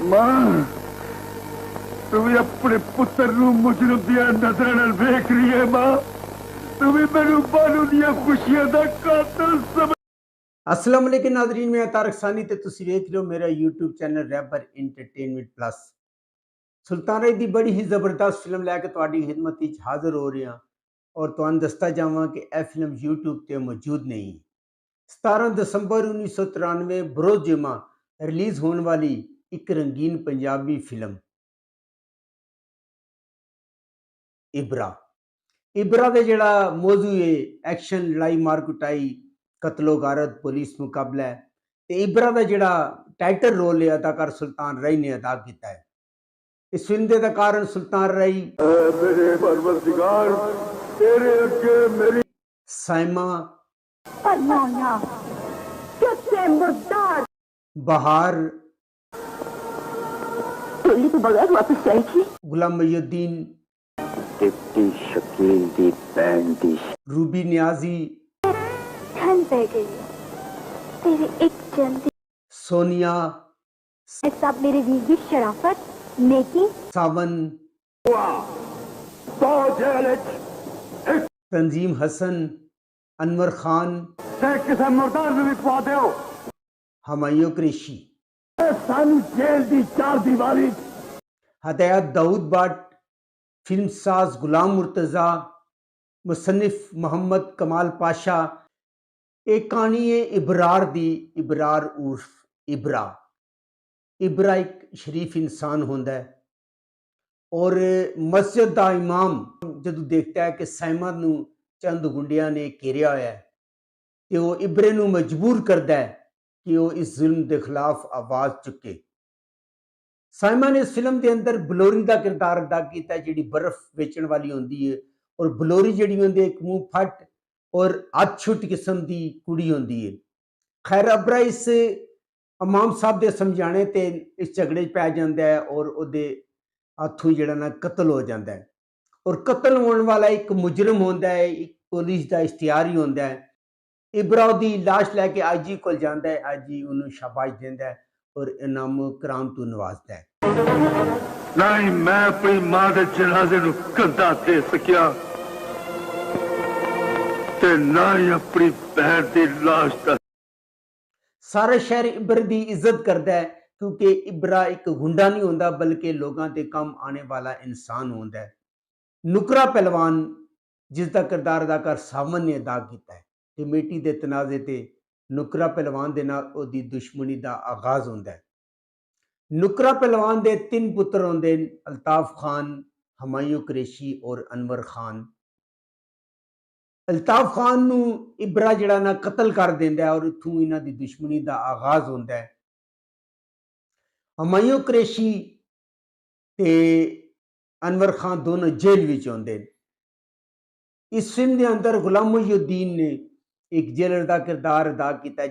मां तू भी अपने पुत्र नूं मुजरिम दी नजर नाल वेख रही है। मां तू भी मैनू बानू दी खुशियां दा कातिल समझ। अस्सलाम वालेकुम नाज़रीन, मैं तारक सानी ते तुसीं वेख रहे हो मेरा यूट्यूब चैनल रैबर इंटरटेनमेंट प्लस। सुल्तान राय दी बड़ी ही ज़बरदस्त फिल्म लैके तुहाडी खिदमत विच हाज़र हो रहे हैं और तुहानूं दसदा जावां कि यह फिल्म यूट्यूब ते मौजूद नहीं। 17 दसंबर 1993 बरोज़ जुमा रिलीज़ होने वाली एक रंगीन पंजाबी फिल्म इबरा। इबरा का जिहड़ा मौजू है एक्शन, लड़ाई मार कुटाई, कतलो गारत, पुलिस मुकाबला है। ते इबरा का जिहड़ा टाइटल रोल है अदाकार सुल्तान राय ने अदा किया है। इस फिल्म के अदाकार सुल्तान राय, मेरे परवरदिगार तेरे अगे मेरी साइमा, बहार, तो बगैर वापस जाएगी। गुलाम मोहुद्दीन, डिप्टी शकील दी भैन दी रूबी नियाजी, ठंड पै गई तेरी एक जल्दी सोनिया, सब मेरे वीर की शराफत, नेकी, सावन, तंजीम हसन, अनवर खान, किसी मुर्दार भी पा दो हमायूं कुरैशी, सानू जेल दी चार दीवारी, हदायत दाऊद भट्ट, फिल्म साज गुलाम मुर्तज़ा, मुसन्निफ मोहम्मद कमाल पाशा। एक कहानी है इबरार दी। इबरार उर्फ इबरा। इबरा एक शरीफ इंसान होंदा है और मस्जिद का इमाम जदों देखता है कि साइमा नूं चंद गुंडियां ने घेरिया होया है तो वो इबरे नूं मजबूर करता है कि वो इस जुल्म के खिलाफ आवाज़ चुके। साइमा ने इस फिल्म के अंदर बलोरी का किरदार अदा किया जी बर्फ बेचण वाली होंदी है और बलोरी जी होंदी एक मुंह फट और हथ छुट किस्म की कुड़ी होंदी है। खैर अबरा इस इमाम साहब के समझाने ते इस झगड़े पै जाता है और उहदे हाथों जिहड़ा ना कतल हो जाता है और कतल होने वाला एक मुजरम होंदा है, एक पुलिस का इश्तिहारी होंदा है। इबरा दी लाश लैके आईजी को जाता है, आईजी उन्होंने शाबाश देता है और इनाम कराम तो नवाजता है। नहीं मैं अपनी मां के जनाजे नूं कंधा दे सकिया ते ना ही अपनी बहन की लाश का। सारा शहर इबर की इज्जत करता है क्योंकि इबरा एक गुंडा नहीं होंदा बल्कि लोगों के काम आने वाला इंसान होंदा है। नुकरा पहलवान जिसका किरदार अदाकार सावन ने अदा किया है। कमेटी के तनाजे ते नुकरा पहलवान के नाल ओहदी दुश्मनी का आगाज होंदा है। नुकरा पहलवान के 3 पुत्र होंदे ने, अल्ताफ खान, हमायूं कुरैशी और अनवर खान। अल्ताफ खान नूं इबरा जिहड़ा ना कतल कर देंदा है और इत्थों इन्हां दी दुश्मनी का आगाज होंदा है। हमायूं कुरैशी ते अनवर खान दोनों जेल विच होंदे ने। इस फिल्म के अंदर गुलाम मोहुद्दीन ने एक जेलर का किरदार अदा किया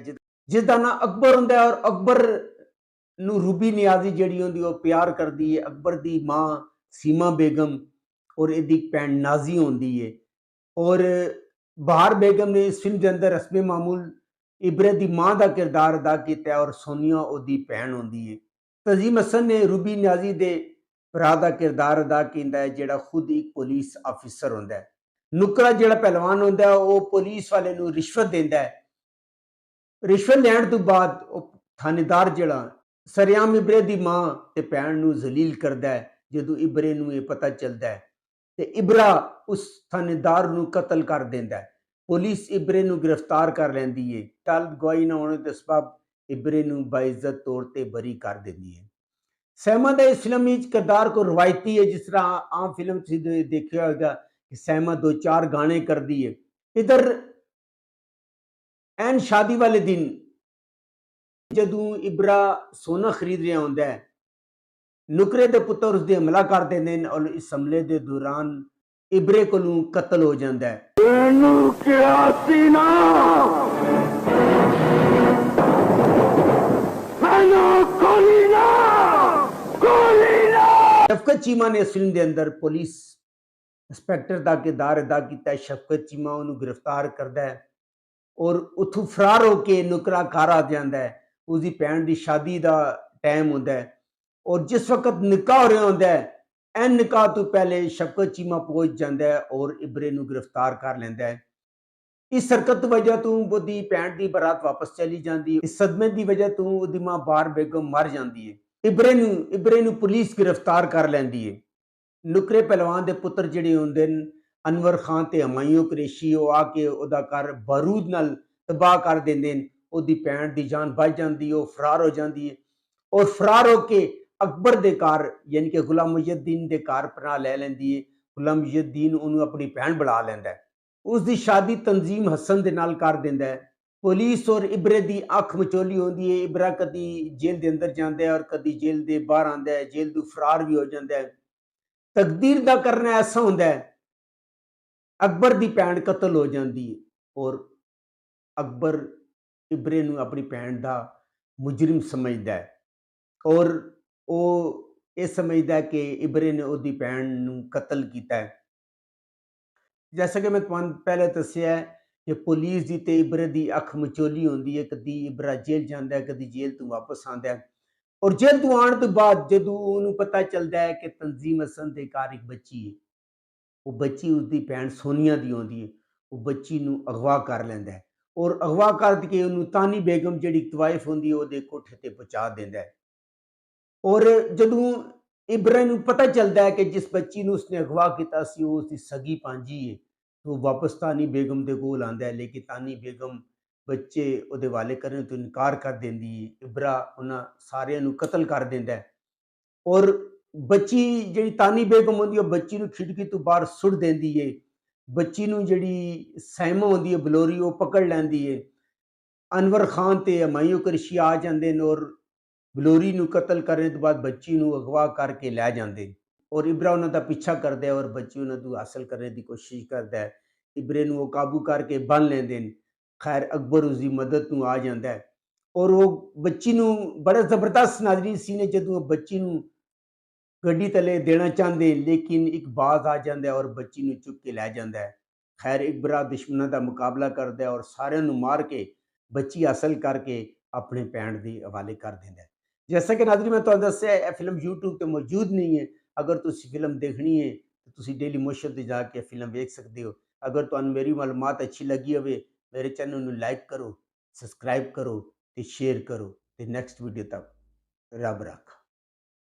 जिसका नाम अकबर होंदा है और अकबर नूं रूबी नियाजी जिहड़ी होंदी वो प्यार करती है। अकबर की मां सीमा बेगम और इहदी भैन नाजी होंदी है और बहार बेगम ने इस फिल्म के अंदर रस्मे मामूल इबरे की मां का किरदार अदा किया और सोनिया ओहदी भैन होंदी है। तंजीम हसन ने रूबी नियाजी के भरा का किरदार अदा किया है जिहड़ा खुद एक पुलिस ऑफिसर होंदा है। नुकरा जिहड़ा पहलवान होंदा है वो पुलिस वाले नूं रिश्वत देंदा है। रिश्वत लैण तो बाद थानेदार जिहड़ा सरेआम इबरे की मां ते भैन नूं जलील करदा है। जदों इबरे नूं ये पता चलता है ते इबरा उस थानेदार नूं कतल कर देंदा है। पुलिस इबरे नूं गिरफ्तार कर लैंदी है। तलब गवाही न होने के सबब इबरे नूं बाइज्जत तौर ते बरी कर देंदी है। सैमा का इस फिल्म में किरदार को रवायती है जिस तरह आम फिल्म देखा होगा कि सैमा 2-4 गाने कर दिए। इधर एन शादी वाले दिन जदों इबरा सोना खरीद रहा होंदा है नुकरे के पुत्र उससे हमला कर देंदे ने और इस हमले के दौरान इबरे कोलों कतल हो जाता है। शफकत चीमा ने इस फिल्म के अंदर पुलिस इंस्पैक्टर का किरदार अदा किया है। शफकत चीमा उन्होंने गिरफ्तार करता है और उथों फरार होकर नुकरा घर आ जाता है। उसकी भैन की शादी का टाइम होता है और जिस वक्त निकाह हो रहा होंदा है एन निकाह तो पहले शफकत चीमा पहुंच जाता है और इबरे नूं गिरफ्तार कर लेंदा है। इस हरकत की वजह तो ओदी भैन की बारात वापस चली जाती है। इस सदमे की वजह तो ओदी मां बार बेगम मर जाती है। इबरे नूं पुलिस गिरफ्तार कर लैंदी है। नुकरे पहलवान के पुत्र जिहड़े होंदे न अनवर खान ते हमायूं कुरैशी वो आके ओदा घर बारूद नाल तबाह कर देंदे न। ओदी भैन की जान बच जाती है, वो फरार हो जाती है और फरार होके अकबर के घर यानी कि गुलाम मुइनुद्दीन के घर पनाह ले लैंदी है। गुलाम मुइनुद्दीन उन्होंने अपनी भैन बना लैंदा है। उसकी शादी तंजीम हसन के नाल कर देंदा है। पुलिस और इबरे की अख मचोली होती है। इबरा कदी जेल के अंदर जाता है और कदी जेल के बाहर आता है, जेल तो फरार भी हो जाता है। तकदीर का करना ऐसा होंदा है, अकबर की भैन कतल हो जाती है और अकबर इबरे नूं अपनी भैन का मुजरिम समझदा है और वो ये समझदा है कि इबरे ने उसकी भैन नूं कतल किया है। जैसा कि मैं तुहानूं पहले दस्सिया है कि पुलिस की ते इबरे की अख मचोली होंदी है। कदी इबरा जेल जाता है, कदी जेल तो वापस आता है और जेल तो आने तो बाद जदों उन्होंने पता चलता है कि तंजीम हसन के घर एक बच्ची है, वो बच्ची उसकी भैन सोनिया की होंदी है। वो बच्ची नूं अगवा कर लैंदा है और अगवा करके उन्होंने तानी बेगम जिहड़ी तवाइफ होंदी है ਉਹਦੇ कोठे ते पहुंचा देंदा है। और जदों इबरा नूं पता चलता है कि जिस बच्ची नूं उसने अगवा किया सी वो उसकी सगी भांजी है, तो वापस तानी बेगम के कोल आंदा है। लेकिन तानी बेगम बच्चे ਉਹਦੇ हवाले करने तो इनकार कर देंदी है। इबरा उन्हां सारिਆਂ ਨੂੰ कतल कर देंदा है और बच्ची जिहड़ी तानी बेगम होंदी है बच्ची नूं खिड़की तो बाहर सुੱਟ देंदी है। बच्ची नूं जिहड़ी सैमा होंदी है बलोरी वो पकड़ लैंदी है। अनवर खान ते हमायूं कुरैशी आ जांदे न और बलोरी नूं कतल करने तो बाद बच्ची नूं अगवा करके लै जांदे न और इबरा उन्हां दा पीछा करदा है और बच्ची उन्हां तों हासिल करने की कोशिश करता है। इबरे नूं वो काबू करके बन लैंदे न। खैर अकबर उसकी मदद नूं आ जांदा है और वो बच्ची नूं बड़ा जबरदस्त नाज़रीन सीन है जदों बच्ची नूं गड्डी तले देना चाहते लेकिन एक बाज आ जाता है और बच्ची नूं चुक के लै जाता है। खैर इबरा दुश्मनों का मुकाबला करता है और सारिਆਂ ਨੂੰ मार के बच्ची हासिल करके अपने भैन के हवाले कर देता है। जैसा कि नाज़रीन मैं तुहानूं दस्सिया यह फिल्म यूट्यूब पर मौजूद नहीं है। अगर तुसीं फिल्म देखनी है तो तुसीं डेली मोशन ते जाके फिल्म देख सकते हो। अगर तुहानूं मेरी मालूमात अच्छी लगी होवे मेरे चैनल नूं लाइक करो, सबसक्राइब करो ते शेयर करो ते नैक्सट वीडियो तक रब रख।